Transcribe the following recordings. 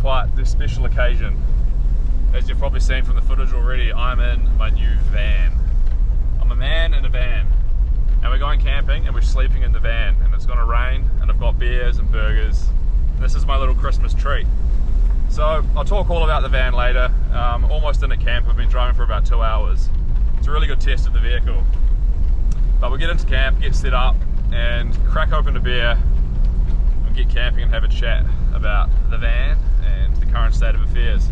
quite this special occasion. As you've probably seen from the footage already, I'm in my new van. I'm a man in a van, and we're going camping and we're sleeping in the van, and it's gonna rain, and I've got beers and burgers. This is my little Christmas treat. So I'll talk all about the van later. Almost in at camp. I've been driving for about 2 hours. It's a really good test of the vehicle. But we'll get into camp, get set up, and crack open a beer, and get camping and have a chat about the van and the current state of affairs.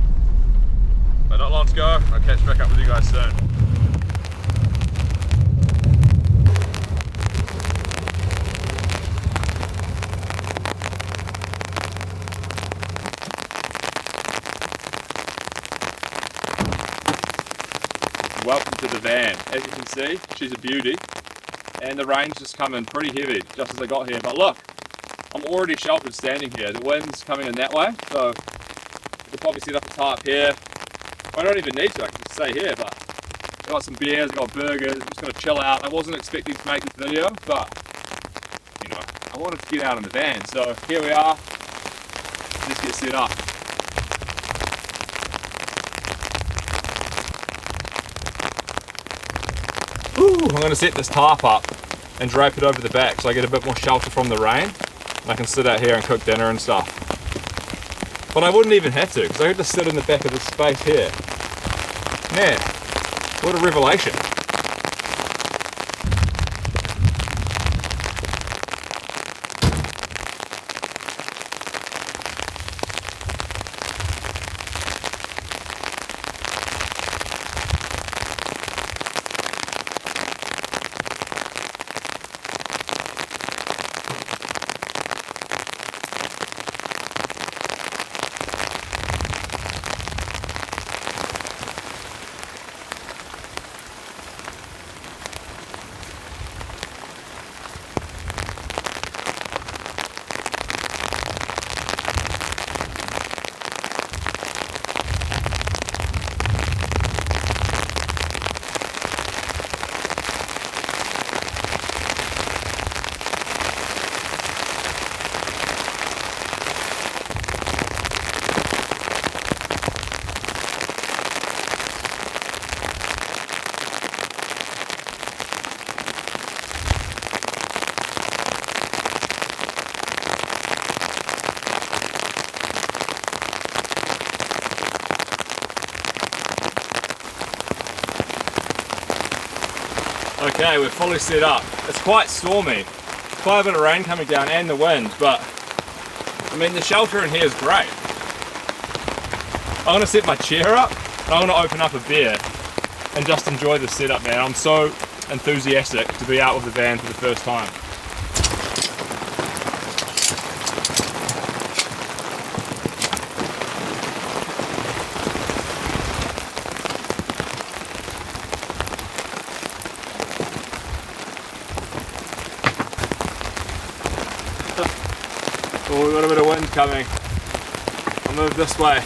But not long to go. I'll catch back up with you guys soon. Welcome to the van. As you can see, she's a beauty, and the rain's just come in pretty heavy just as I got here. But look, I'm already sheltered standing here. The wind's coming in that way, so I could probably set up a tarp here. I don't even need to, I can just stay here. But I got some beers, I got burgers, I'm just gonna chill out. I wasn't expecting to make this video, but you know, I wanted to get out in the van. So here we are, let's get set up. I'm going to set this tarp up and drape it over the back so I get a bit more shelter from the rain, and I can sit out here and cook dinner and stuff. But I wouldn't even have to, because I could just sit in the back of this space here. Man, what a revelation. Okay, we're fully set up. It's quite stormy. Quite a bit of rain coming down and the wind, but I mean the shelter in here is great. I'm gonna set my chair up and I'm gonna open up a beer and just enjoy the setup, man. I'm so enthusiastic to be out with the van for the first time. Oh, we've got a bit of wind coming. I'll move this way.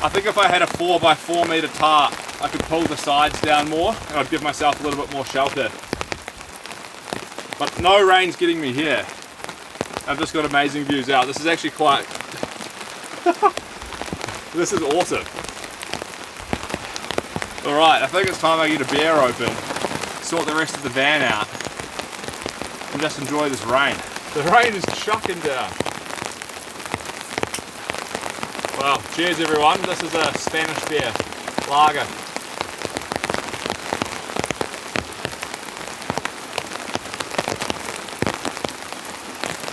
I think if I had a 4x4 metre tarp, I could pull the sides down more and I'd give myself a little bit more shelter. But no rain's getting me here. I've just got amazing views out. This is actually quite... This is awesome. Alright, I think it's time I get a beer open, sort the rest of the van out, and just enjoy this rain. The rain is chucking down. Well, cheers everyone. This is a Spanish beer, lager.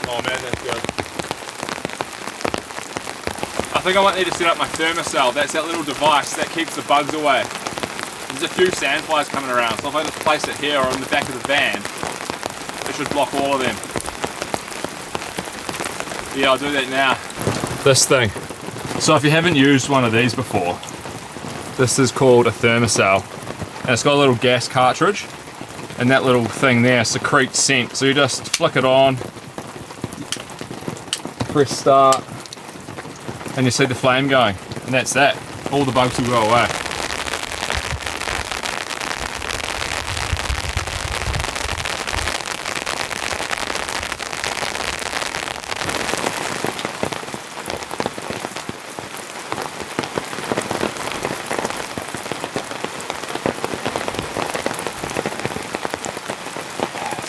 Oh man, that's good. I think I might need to set up my thermocell. That's that little device that keeps the bugs away. There's a few sandflies coming around, so if I just place it here or in the back of the van, it should block all of them. Yeah, I'll do that now. This thing. So if you haven't used one of these before, this is called a thermocell. And it's got a little gas cartridge, and that little thing there secretes scent. So you just flick it on, press start, and you see the flame going. And that's that. All the bugs will go away.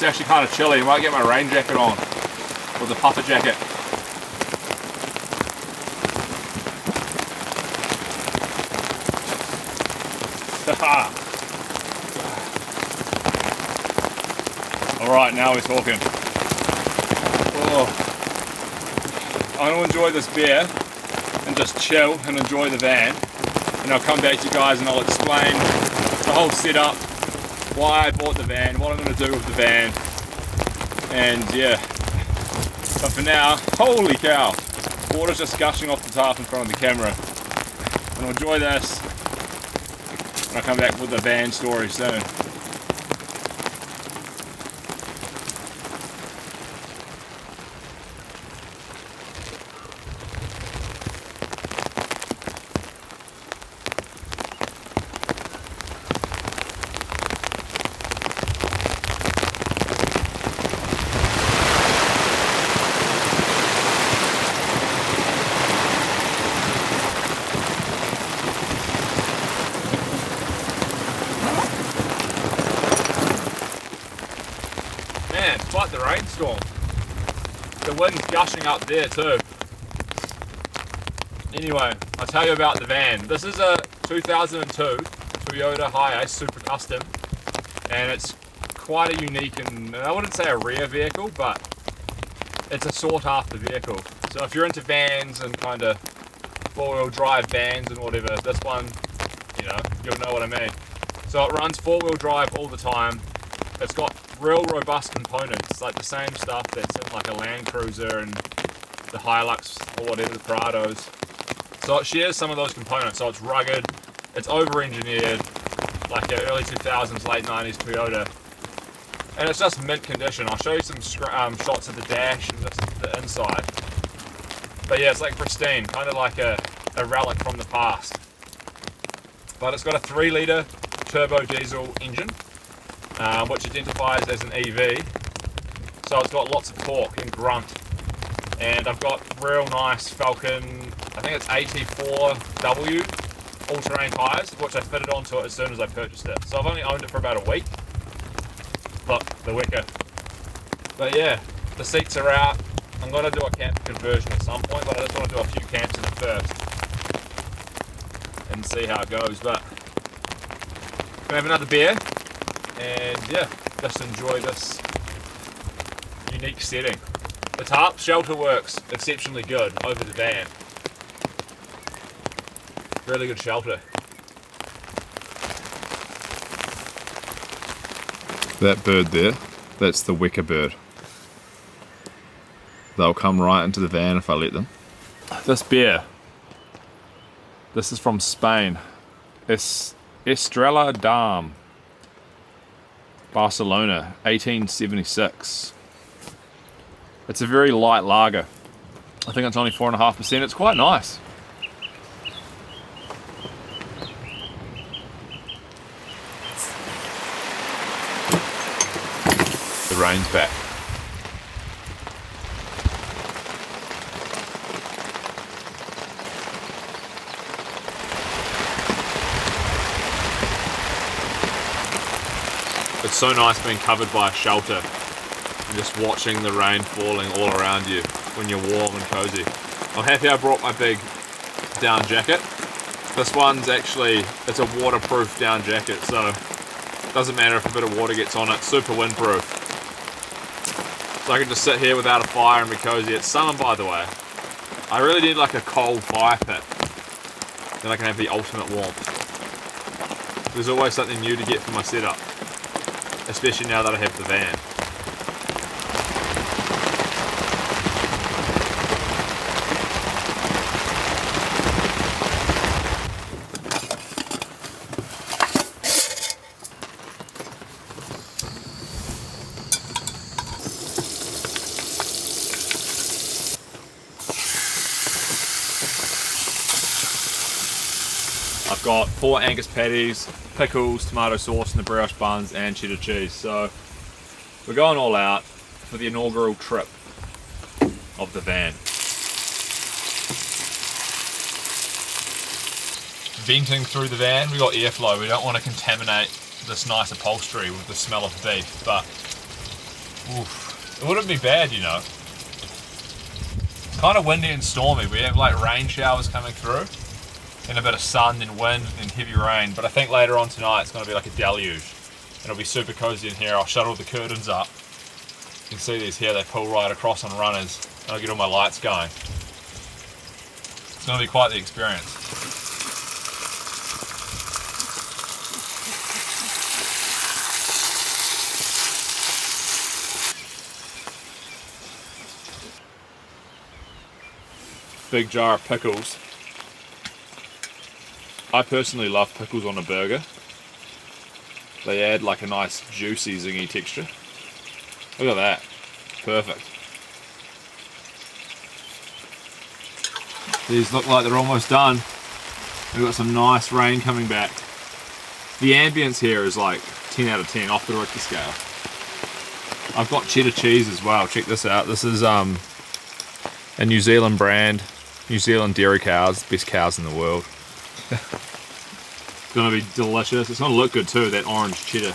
It's actually kind of chilly. I might get my rain jacket on with the puffer jacket. Alright, now we're talking. Oh. I'm going to enjoy this beer and just chill and enjoy the van. And I'll come back to you guys and I'll explain the whole setup, why I bought the van, what I'm going to do with the van, and yeah. But for now, holy cow, water's just gushing off the top in front of the camera. And I'll enjoy this, and I'll come back with the van story soon. Man, it's quite the rainstorm. The wind's gushing up there too. Anyway, I'll tell you about the van. This is a 2002 Toyota Hiace Super Custom, and it's quite a unique and I wouldn't say a rare vehicle, but it's a sought after vehicle. So if you're into vans and kind of four-wheel drive vans and whatever, this one, you know, you'll know what I mean. So it runs four-wheel drive all the time. It's got real robust components, like the same stuff that's in like a Land Cruiser and the Hilux or whatever, the Prados. So it shares some of those components. So it's rugged, it's over-engineered, like an early 2000s, late 90s Toyota. And it's just mint condition. I'll show you some shots of the dash and just the inside. But yeah, it's like pristine, kind of like a relic from the past. But it's got a 3-litre turbo diesel engine, which identifies as an EV. So it's got lots of torque and grunt. And I've got real nice Falcon, I think it's AT4W all-terrain tyres, which I fitted onto it as soon as I purchased it. So I've only owned it for about a week. Look, the wicker. But yeah, the seats are out. I'm going to do a camp conversion at some point, but I just want to do a few camps in it first and see how it goes. But I'm going to have another beer and yeah, just enjoy this unique setting. The tarp shelter works exceptionally good over the van. Really good shelter. That bird there, that's the wicker bird. They'll come right into the van if I let them. This beer, this is from Spain. It's Estrella Damm, Barcelona, 1876. It's a very light lager. I think it's only 4.5%. It's quite nice. The rain's back. It's so nice being covered by a shelter and just watching the rain falling all around you when you're warm and cozy. I'm happy I brought my big down jacket. This one's actually, it's a waterproof down jacket, so it doesn't matter if a bit of water gets on it, super windproof. So I can just sit here without a fire and be cozy. It's summer, by the way. I really need like a cold fire pit. Then I can have the ultimate warmth. There's always something new to get for my setup, especially now that I have the van. I've got 4 Angus patties, pickles, tomato sauce, and the brioche buns, and cheddar cheese. So we're going all out for the inaugural trip of the van. Venting through the van, we got airflow. We don't want to contaminate this nice upholstery with the smell of beef, but Oof. It wouldn't be bad, you know. It's kind of windy and stormy. We have like rain showers coming through, and a bit of sun, then wind, then heavy rain. But I think later on tonight it's going to be like a deluge. And it'll be super cozy in here. I'll shut all the curtains up. You can see these here, they pull right across on runners. And I'll get all my lights going. It's going to be quite the experience. Big jar of pickles. I personally love pickles on a burger. They add like a nice juicy zingy texture. Look at that. Perfect. These look like they're almost done. We've got some nice rain coming back. The ambience here is like 10 out of 10 off the Richter scale. I've got cheddar cheese as well. Check this out. This is a New Zealand brand. New Zealand dairy cows. Best cows in the world. It's going to be delicious. It's going to look good too, that orange cheddar.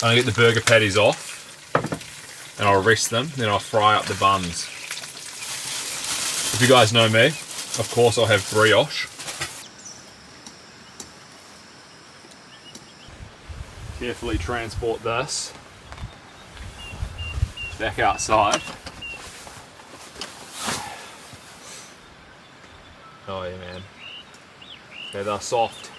I'm going to get the burger patties off and I'll rest them, then I'll fry up the buns. If you guys know me, of course I'll have brioche. Carefully transport this back outside. Oh yeah, man. Okay, they're soft.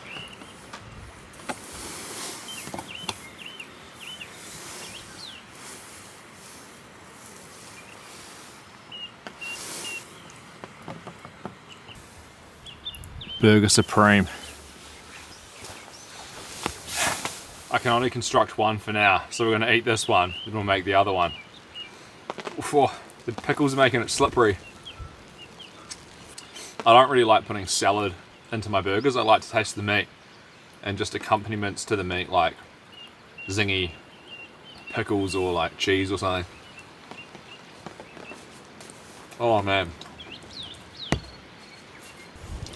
Burger Supreme. I can only construct one for now, so we're going to eat this one, then we'll make the other one. Oof, the pickles are making it slippery. I don't really like putting salad into my burgers. I like to taste the meat and just accompaniments to the meat like zingy pickles or like cheese or something. Oh man.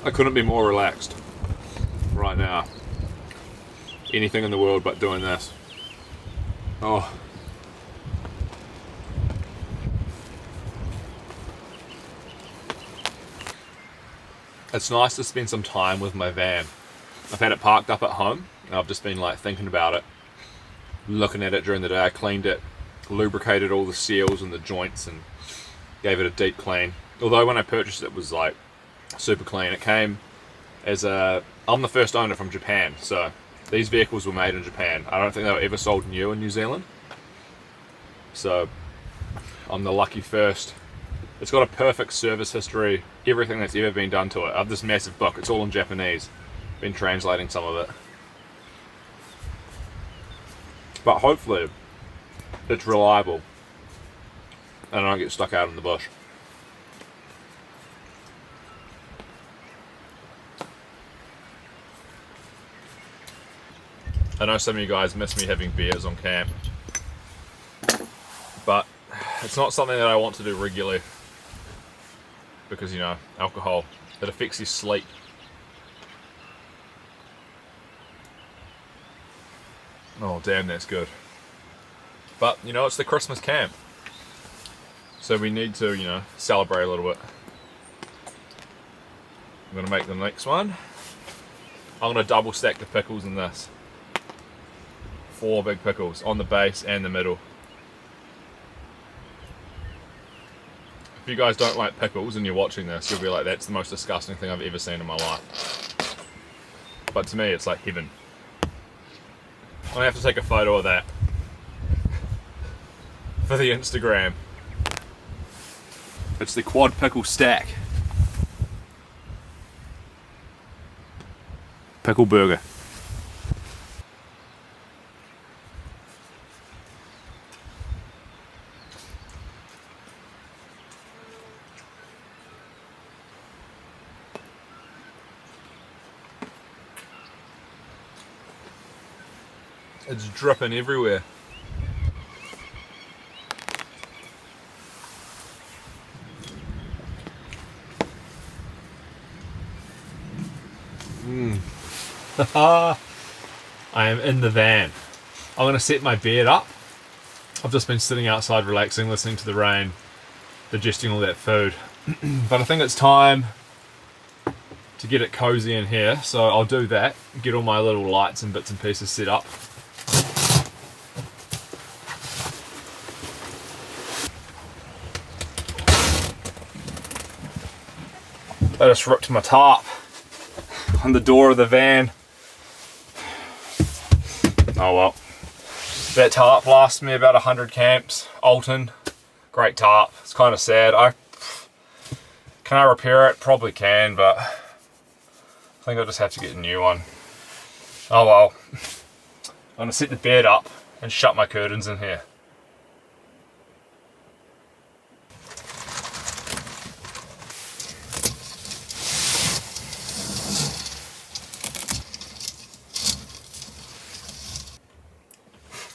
I couldn't be more relaxed right now. Anything in the world but doing this. Oh. It's nice to spend some time with my van. I've had it parked up at home and I've just been like thinking about it, looking at it during the day. I cleaned it, lubricated all the seals and the joints and gave it a deep clean. Although when I purchased it was like super clean. It came as I'm the first owner from Japan, so these vehicles were made in Japan. I don't think they were ever sold new in New Zealand. So I'm the lucky first. It's got a perfect service history, everything that's ever been done to it. I have this massive book, it's all in Japanese. Been translating some of it. But hopefully it's reliable and I don't get stuck out in the bush. I know some of you guys miss me having beers on camp, but it's not something that I want to do regularly because, you know, alcohol, it affects your sleep. Oh damn, that's good. But, you know, it's the Christmas camp, so we need to, you know, celebrate a little bit. I'm going to make the next one. I'm going to double stack the pickles in this. 4 big pickles on the base and the middle. If you guys don't like pickles and you're watching this, you'll be like, that's the most disgusting thing I've ever seen in my life. But to me, it's like heaven. I'm gonna have to take a photo of that for the Instagram. It's the quad pickle stack. Pickle burger. It's dripping everywhere. I am in the van. I'm going to set my bed up. I've just been sitting outside relaxing, listening to the rain, digesting all that food. But I think it's time to get it cozy in here, so I'll do that, get all my little lights and bits and pieces set up. I just ripped my tarp on the door of the van. Oh well. That tarp lasts me about 100 camps. Alton, great tarp. It's kind of sad. Can I repair it? Probably can, but I think I'll just have to get a new one. Oh well. I'm gonna set the bed up and shut my curtains in here.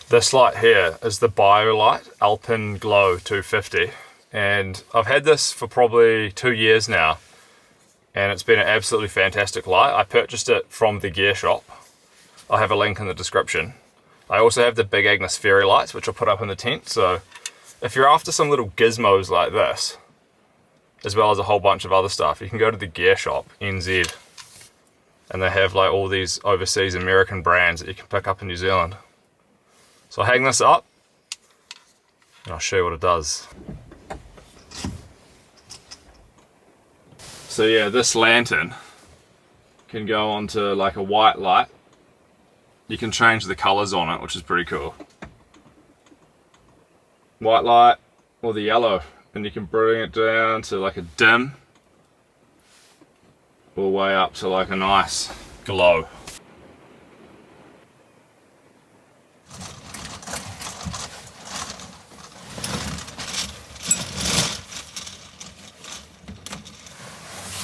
This light here is the BioLite Alpine Glow 250, and I've had this for probably 2 years now, and it's been an absolutely fantastic light. I purchased it from the Gearshop. I'll have a link in the description. I also have the Big Agnes fairy lights, which I'll put up in the tent, so if you're after some little gizmos like this, as well as a whole bunch of other stuff, you can go to the Gearshop NZ, and they have like all these overseas American brands that you can pick up in New Zealand. So I'll hang this up and I'll show you what it does. So yeah, this lantern can go onto like a white light. You can change the colors on it, which is pretty cool. White light or the yellow, and you can bring it down to like a dim, all the way up to like a nice glow.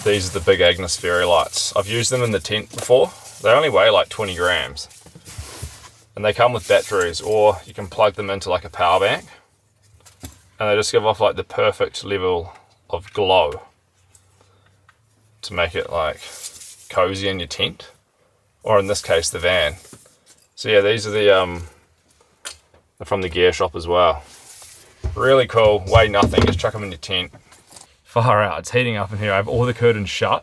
These are the Big Agnes fairy lights. I've used them in the tent before. They only weigh like 20 grams. And they come with batteries, or you can plug them into like a power bank. And they just give off like the perfect level of glow to make it like cozy in your tent, or in this case the van. So yeah, these are the they're from the Gearshop as well. Really cool, weigh nothing, just chuck them in your tent. Far out, it's heating up in here. I have all the curtains shut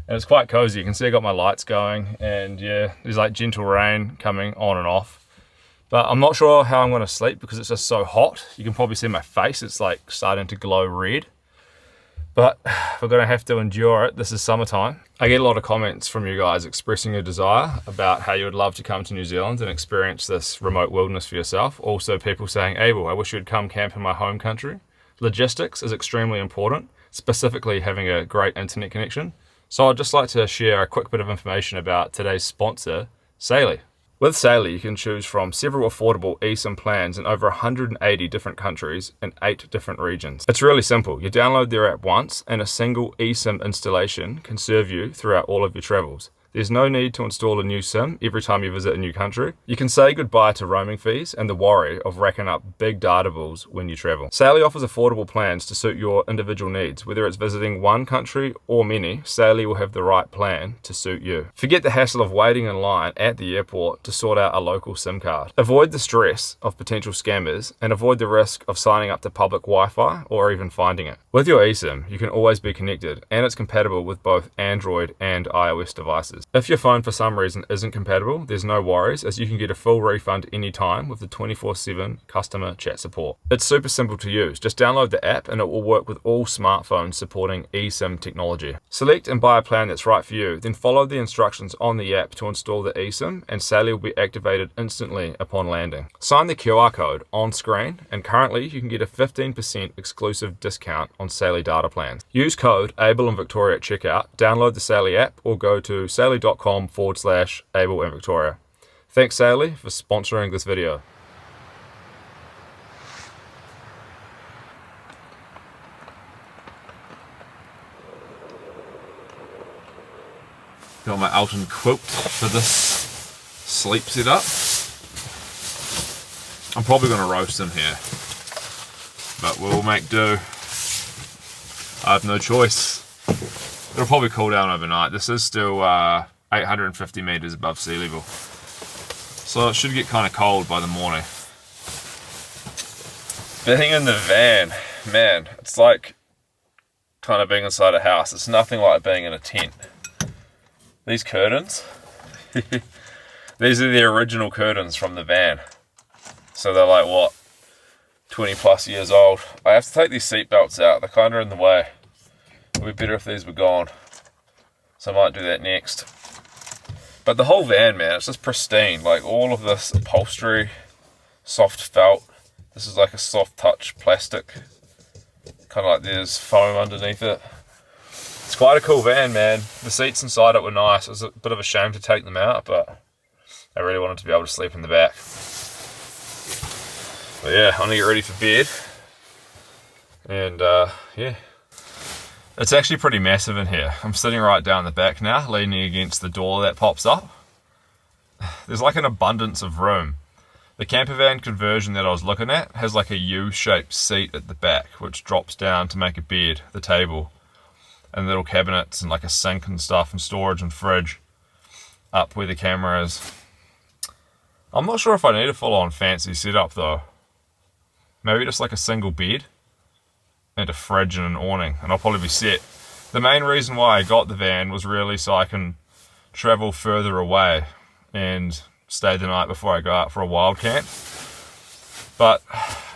and it's quite cozy. You can see I got my lights going, and yeah, there's like gentle rain coming on and off. But I'm not sure how I'm going to sleep because it's just so hot. You can probably see my face, it's like starting to glow red. But we're going to have to endure it. This is summertime. I get a lot of comments from you guys expressing a desire about how you would love to come to New Zealand and experience this remote wilderness for yourself. Also people saying, Abel, I wish you would come camp in my home country. Logistics is extremely important, specifically having a great internet connection. So I'd just like to share a quick bit of information about today's sponsor, Saily. With Saily, you can choose from several affordable eSIM plans in over 180 different countries in 8 different regions. It's really simple. You download their app once, and a single eSIM installation can serve you throughout all of your travels. There's no need to install a new SIM every time you visit a new country. You can say goodbye to roaming fees and the worry of racking up big data bills when you travel. Saily offers affordable plans to suit your individual needs. Whether it's visiting one country or many, Saily will have the right plan to suit you. Forget the hassle of waiting in line at the airport to sort out a local SIM card. Avoid the stress of potential scammers and avoid the risk of signing up to public Wi-Fi or even finding it. With your eSIM, you can always be connected, and it's compatible with both Android and iOS devices. If your phone for some reason isn't compatible, there's no worries, as you can get a full refund anytime with the 24/7 customer chat support. It's super simple to use. Just download the app and it will work with all smartphones supporting eSIM technology. Select and buy a plan that's right for you, then follow the instructions on the app to install the eSIM, and Saily will be activated instantly upon landing. Sign the QR code on screen, and currently you can get a 15% exclusive discount on Saily data plans. Use code Abel and Victoria at checkout, download the Saily app, or go to saily.com/Abel and Victoria. Thanks Saily for sponsoring this video. Got my Alton quilt for this sleep setup. I'm probably going to roast them here, but we'll make do. I have no choice. It'll probably cool down overnight. This is still 850 meters above sea level. So it should get kind of cold by the morning. Being in the van, man, it's like kind of being inside a house. It's nothing like being in a tent. These curtains, these are the original curtains from the van. So they're like, what, 20 plus years old. I have to take these seat belts out. They're kind of in the way. It would be better if these were gone. So I might do that next. But the whole van, man, it's just pristine. Like all of this upholstery, soft felt. This is like a soft touch plastic. Kind of like there's foam underneath it. It's quite a cool van, man. The seats inside it were nice. It was a bit of a shame to take them out, but I really wanted to be able to sleep in the back. But yeah, I'm gonna get ready for bed. And yeah. It's actually pretty massive in here. I'm sitting right down the back now, leaning against the door that pops up. There's like an abundance of room. The camper van conversion that I was looking at has like a U-shaped seat at the back, which drops down to make a bed, the table, and little cabinets and like a sink and stuff and storage and fridge up where the camera is. I'm not sure if I need a full-on fancy setup though. Maybe just like a single bed and a fridge and an awning, and I'll probably be set. The main reason why I got the van was really so I can travel further away and stay the night before I go out for a wild camp. But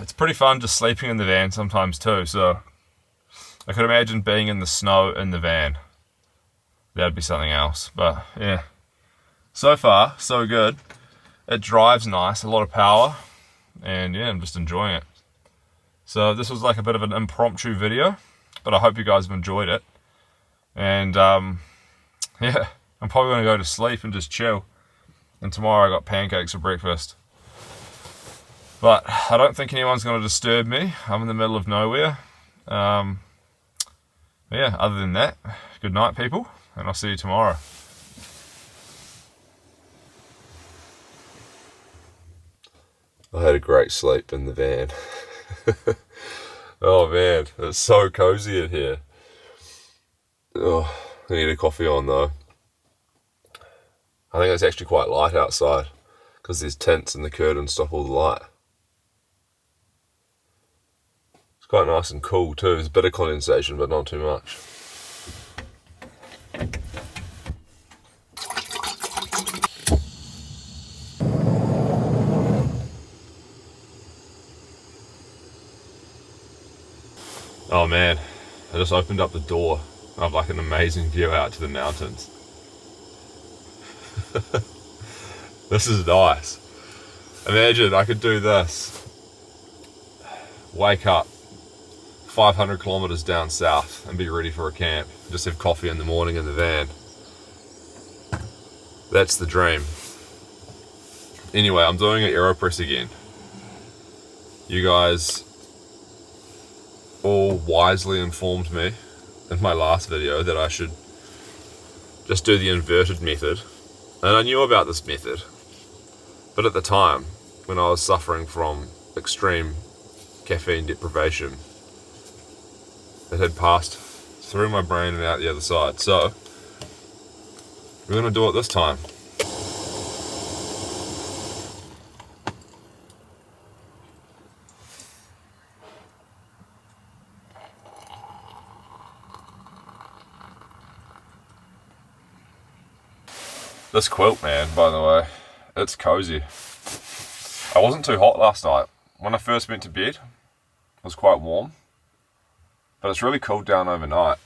it's pretty fun just sleeping in the van sometimes too, so I could imagine being in the snow in the van. That'd be something else, but yeah. So far, so good. It drives nice, a lot of power, and yeah, I'm just enjoying it. So this was like a bit of an impromptu video, but I hope you guys have enjoyed it. And yeah, I'm probably going to go to sleep and just chill. And tomorrow I got pancakes for breakfast. But I don't think anyone's going to disturb me. I'm in the middle of nowhere. Yeah, other than that, good night people, and I'll see you tomorrow. I had a great sleep in the van. Oh man, it's so cozy in here. Oh, I need a coffee on though. I think it's actually quite light outside because there's tints and the curtains stop all the light. It's quite nice and cool too. There's a bit of condensation but not too much. Oh man, I just opened up the door and I've like an amazing view out to the mountains. This is nice. Imagine I could do this. Wake up 500 kilometers down south and be ready for a camp. Just have coffee in the morning in the van. That's the dream. Anyway, I'm doing an AeroPress again. You guys all wisely informed me in my last video that I should just do the inverted method, and I knew about this method, but at the time when I was suffering from extreme caffeine deprivation, it had passed through my brain and out the other side. So we're going to do it this time. This quilt, man, by the way, it's cozy. I wasn't too hot last night. When I first went to bed, it was quite warm, but it's really cooled down overnight.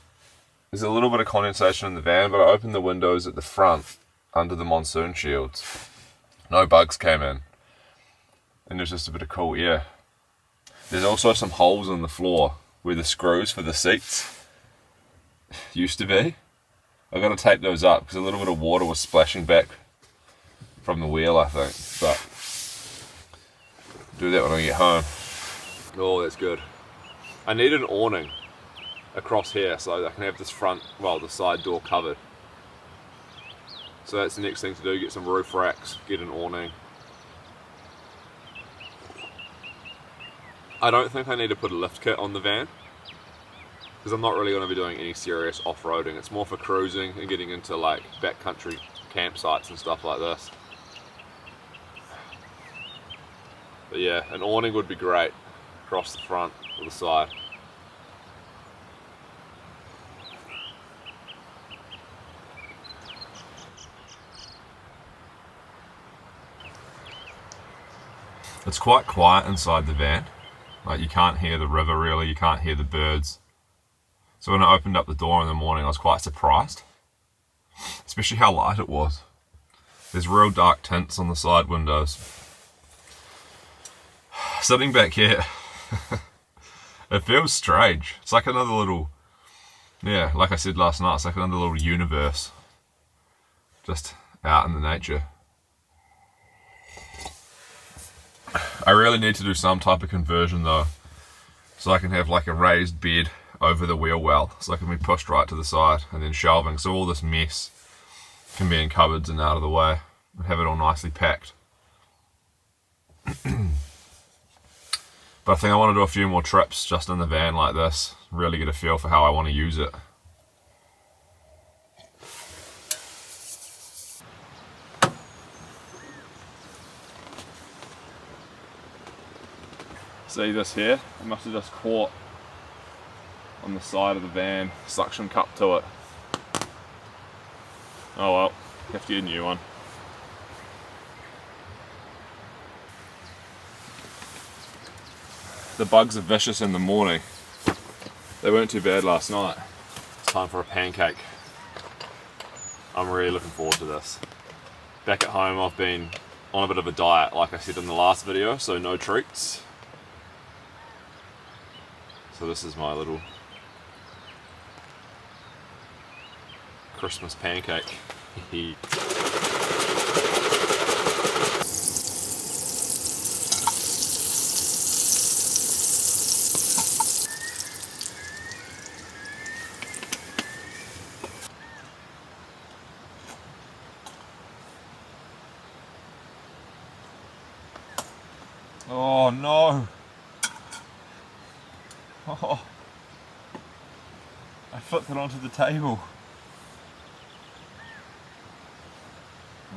There's a little bit of condensation in the van, but I opened the windows at the front under the monsoon shields. No bugs came in, and there's just a bit of cool air. There's also some holes in the floor where the screws for the seats used to be. I've got to tape those up because a little bit of water was splashing back from the wheel, I think. But do that when I get home. Oh, that's good. I need an awning across here so I can have this front, well, the side door covered. So that's the next thing to do, get some roof racks, get an awning. I don't think I need to put a lift kit on the van, because I'm not really going to be doing any serious off-roading. It's more for cruising and getting into like backcountry campsites and stuff like this. But yeah, an awning would be great across the front or the side. It's quite quiet inside the van. Like, you can't hear the river really, you can't hear the birds. So when I opened up the door in the morning, I was quite surprised. Especially how light it was. There's real dark tints on the side windows. Sitting back here, it feels strange. It's like another little, yeah, like I said last night, it's like another little universe. Just out in the nature. I really need to do some type of conversion though, so I can have like a raised bed over the wheel well, so I can be pushed right to the side, and then shelving, so all this mess can be in cupboards and out of the way, and have it all nicely packed. But I think I want to do a few more trips just in the van like this, really get a feel for how I want to use it. See this here? I must have just caught on the side of the van, suction cup to it. Oh well, have to get a new one. The bugs are vicious in the morning. They weren't too bad last night. It's time for a pancake. I'm really looking forward to this. Back at home I've been on a bit of a diet, like I said in the last video, so no treats. So this is my little Christmas pancake. Oh no! Oh, I flipped it onto the table.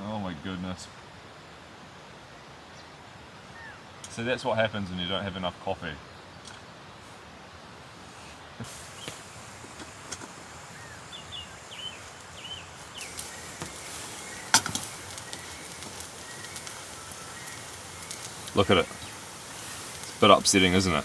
Oh my goodness. So that's what happens when you don't have enough coffee. Look at it. It's a bit upsetting, isn't it?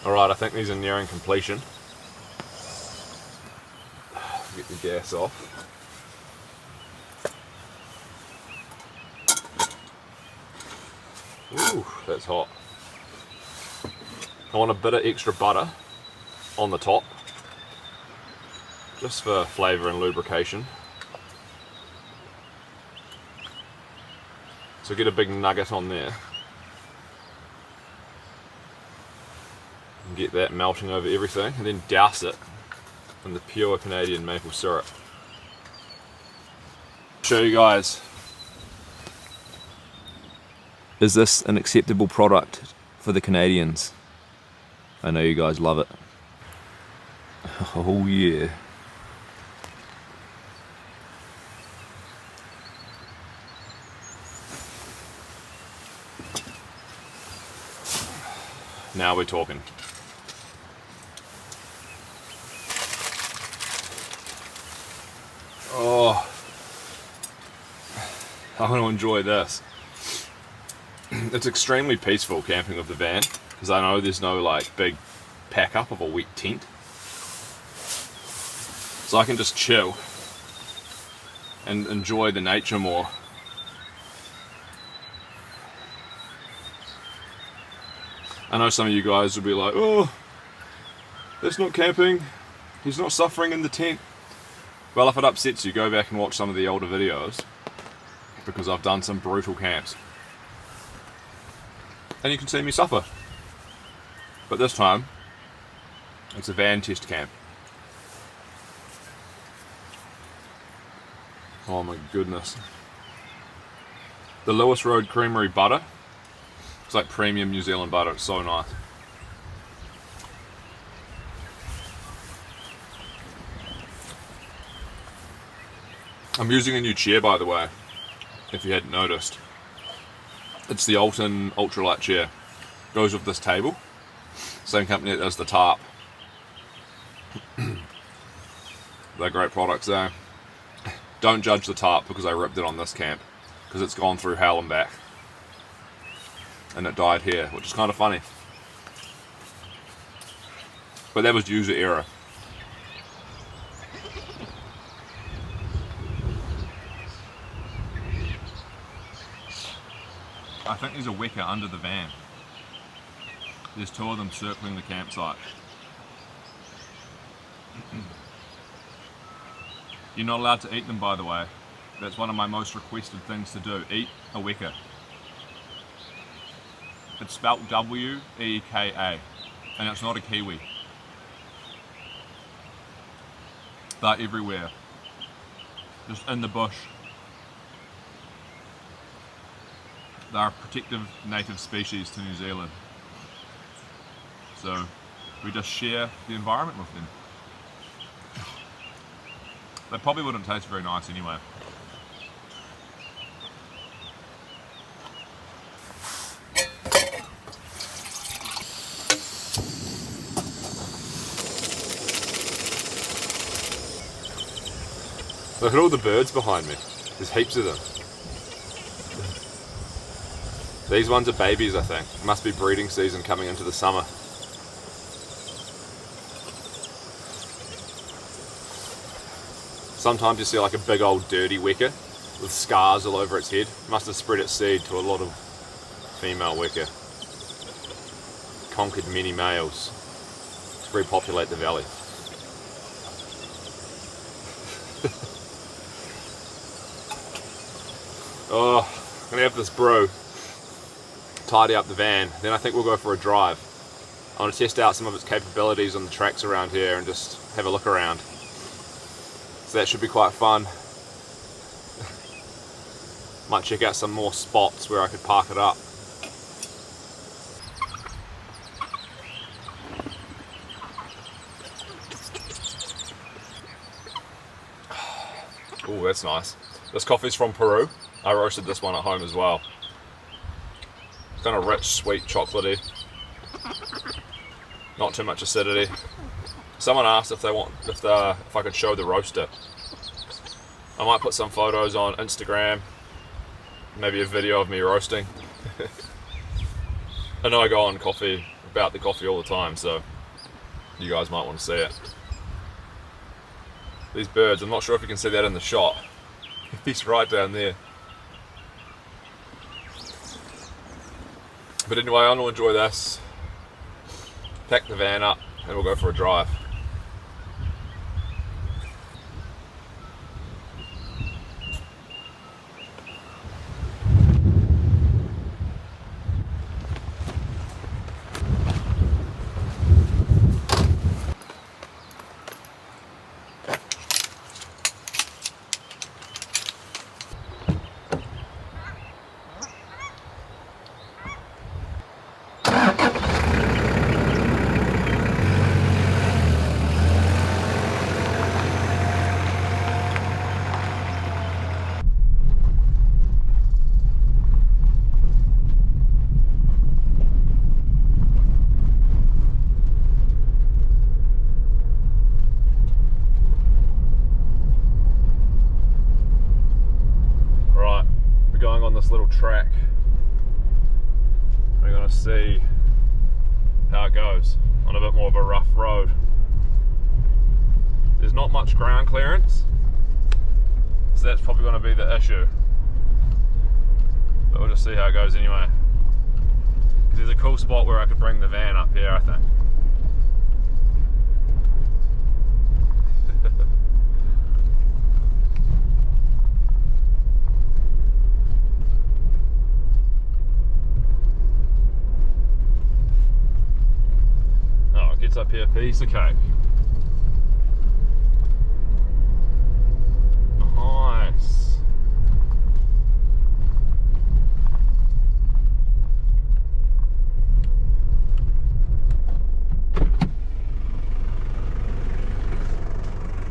Alright, I think these are nearing completion. Get the gas off. Ooh, that's hot. I want a bit of extra butter on the top, just for flavour and lubrication. So get a big nugget on there. And get that melting over everything, and then douse it in the pure Canadian maple syrup. Show you guys. Is this an acceptable product for the Canadians? I know you guys love it. Oh yeah. Now we're talking. Oh, I want to enjoy this. It's extremely peaceful camping with the van, because I know there's no like big pack up of a wet tent. So I can just chill and enjoy the nature more. I know some of you guys will be like, oh, that's not camping, he's not suffering in the tent. Well, if it upsets you, go back and watch some of the older videos. because I've done some brutal camps. And you can see me suffer. But this time, it's a van test camp. Oh my goodness. The Lewis Road Creamery butter. It's like premium New Zealand butter, it's so nice. I'm using a new chair, by the way, if you hadn't noticed. It's the Alton Ultralight chair. Goes with this table. Same company that does the tarp. They're great products though. Don't judge the tarp because I ripped it on this camp, because it's gone through hell and back. And it died here, which is kind of funny. But that was user error. I think there's a wicker under the van. There's two of them circling the campsite. You're not allowed to eat them, by the way. That's one of my most requested things to do. Eat a wicker. It's spelt W-E-K-A, and it's not a kiwi. They're everywhere. Just in the bush. They're a protective native species to New Zealand. So we just share the environment with them. They probably wouldn't taste very nice anyway. Look at all the birds behind me. There's heaps of them. These ones are babies, I think. Must be breeding season coming into the summer. Sometimes you see like a big old dirty wicker with scars all over its head. Must have spread its seed to a lot of female wicker. Conquered many males to repopulate the valley. Oh, I'm gonna have this brew, tidy up the van, then I think we'll go for a drive. I want to test out some of its capabilities on the tracks around here and just have a look around. So that should be quite fun. Might check out some more spots where I could park it up. Oh, that's nice. This coffee's from Peru. I roasted this one at home as well. Kind of rich, sweet, chocolatey. Not too much acidity. Someone asked if I could show the roaster. I might put some photos on Instagram. Maybe a video of me roasting. I know I go on about the coffee all the time, so you guys might want to see it. These birds, I'm not sure if you can see that in the shot. He's right down there. But anyway, I'm going to enjoy this, pack the van up, and we'll go for a drive. This little track. We're going to see how it goes on a bit more of a rough road. There's not much ground clearance, so that's probably going to be the issue, but we'll just see how it goes anyway, because there's a cool spot where I could bring the van up here, I think. up here, piece of cake. Nice.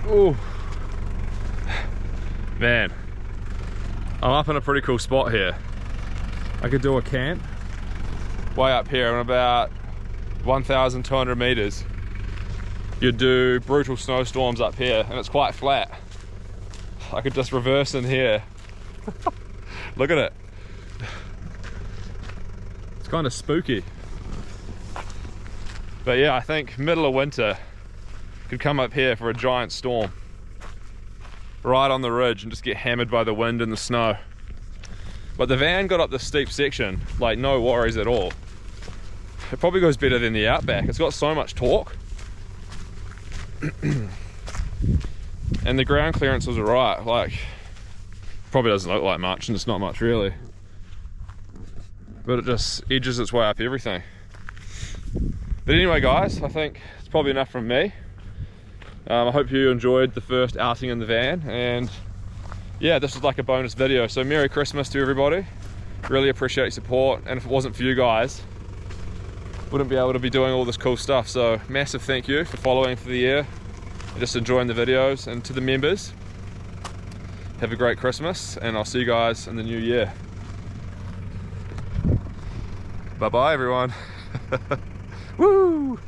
Ooh. Man, I'm up in a pretty cool spot here. I could do a camp way up here on about 1,200 meters. You'd do brutal snowstorms up here and it's quite flat. I could just reverse in here. Look at it. It's kind of spooky. But yeah, I think middle of winter could come up here for a giant storm. Right on the ridge and just get hammered by the wind and the snow. But the van got up this steep section, like no worries at all. It probably goes better than the Outback. It's got so much torque. And the ground clearance was alright. Like, probably doesn't look like much and it's not much really. But it just edges its way up everything. But anyway guys, I think it's probably enough from me. I hope you enjoyed the first outing in the van, and yeah, this was like a bonus video. So Merry Christmas to everybody. Really appreciate your support, and if it wasn't for you guys, wouldn't be able to be doing all this cool stuff. So massive thank you for following for the year and just enjoying the videos. And to the members, have a great Christmas, and I'll see you guys in the new year. Bye bye everyone. Woo!